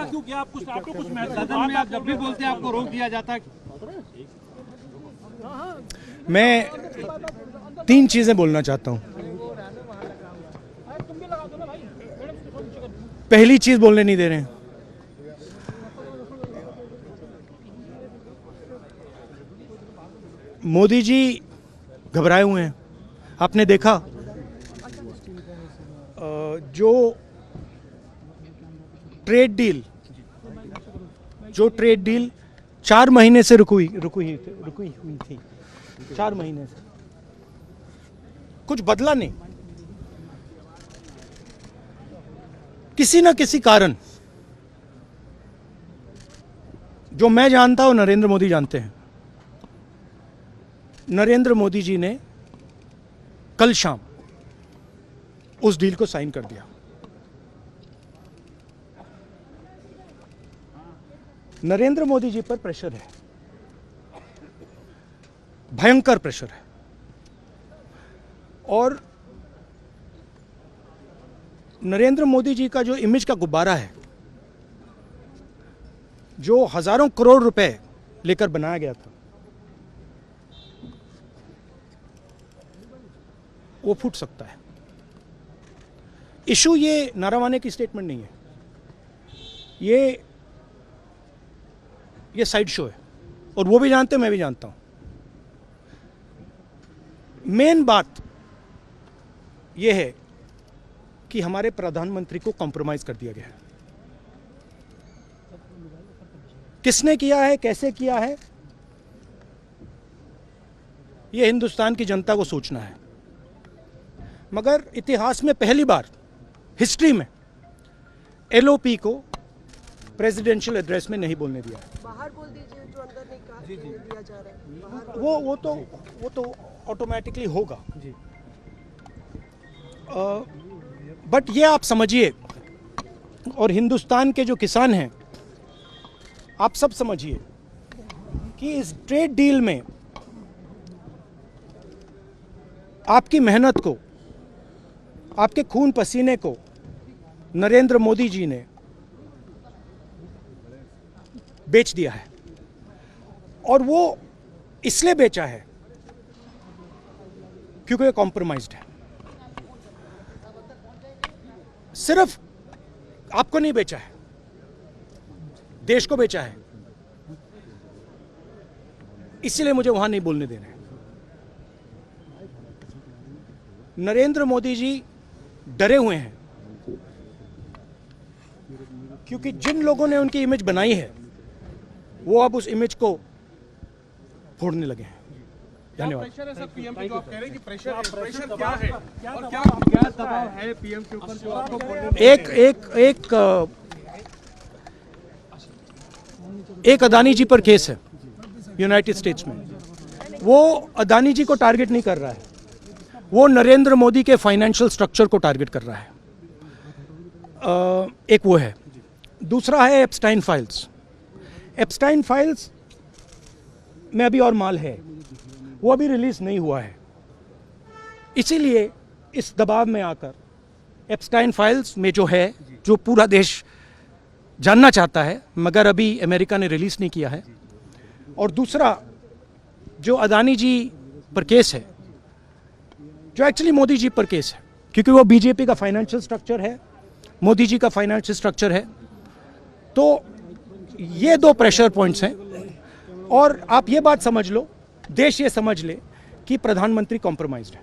क्यों किया? आपको कुछ महसूस सदन में आप जब भी बोलते हैं आपको रोक दिया जाता है। मैं 3 चीजें बोलना चाहता हूं। पहली चीज बोलने नहीं दे रहे हैं। मोदी जी घबराए हुए हैं। आपने देखा जो ट्रेड डील 4 महीने से रुकी हुई थी। 4 महीने से कुछ बदला नहीं। किसी न किसी कारण, जो मैं जानता हूं नरेंद्र मोदी जानते हैं, नरेंद्र मोदी जी ने कल शाम उस डील को साइन कर दिया। नरेंद्र मोदी जी पर प्रेशर है, भयंकर प्रेशर है। और नरेंद्र मोदी जी का जो इमेज का गुब्बारा है, जो हजारों करोड़ रुपए लेकर बनाया गया था, वो फूट सकता है। इशू ये नारावाने की स्टेटमेंट नहीं है, ये साइड शो है, और वो भी जानते हैं, मैं भी जानता हूं। मेन बात यह है कि हमारे प्रधानमंत्री को कॉम्प्रोमाइज कर दिया गया है। किसने किया है, कैसे किया है, यह हिंदुस्तान की जनता को सोचना है। मगर इतिहास में पहली बार, हिस्ट्री में, एलओपी को प्रेसिडेंशियल एड्रेस में नहीं बोलने दिया है। बाहर बोल दीजिए, जो अंदर नहीं कहा दिया जा रहा है। वो तो ऑटोमेटिकली होगा जी। बट ये आप समझिए, और हिंदुस्तान के जो किसान हैं, आप सब समझिए कि इस ट्रेड डील में आपकी मेहनत को, आपके खून पसीने को नरेंद्र मोदी जी ने बेच दिया है। और वो इसलिए बेचा है क्योंकि ये कॉम्प्रोमाइज्ड है। सिर्फ आपको नहीं बेचा है, देश को बेचा है। इसीलिए मुझे वहां नहीं बोलने देना है। नरेंद्र मोदी जी डरे हुए हैं, क्योंकि जिन लोगों ने उनकी इमेज बनाई है, वो अब उस इमेज को फोड़ने लगे हैं। धन्यवाद। प्रेशर है सर पीएम पे, जो आप कह रहे हैं कि प्रेशर क्या है और क्या दबाव है पीएम के ऊपर जो आपको एक अदानी जी पर केस है यूनाइटेड स्टेट्स में। वो अदानी जी को टारगेट नहीं कर रहा है, वो नरेंद्र मोदी के फाइनेंशियल स्ट्रक्चर को टारगेट कर रहा है। एक वो है। दूसरा है एप्स्टाइन फाइल्स। एप्स्टाइन फाइल्स में अभी और माल है, वो अभी रिलीज नहीं हुआ है। इसीलिए इस दबाव में आकर एप्स्टाइन फाइल्स में जो है, जो पूरा देश जानना चाहता है, मगर अभी अमेरिका ने रिलीज नहीं किया है। और दूसरा जो अदानी जी पर केस है, जो एक्चुअली मोदी जी पर केस है, क्योंकि वो बीजेपी का फाइनेंशियल स्ट्रक्चर है, मोदी जी का फाइनेंशियल स्ट्रक्चर है। तो ये 2 प्रेशर पॉइंट्स हैं। और आप ये बात समझ लो, देश ये समझ ले कि प्रधानमंत्री कॉम्प्रोमाइज्ड है।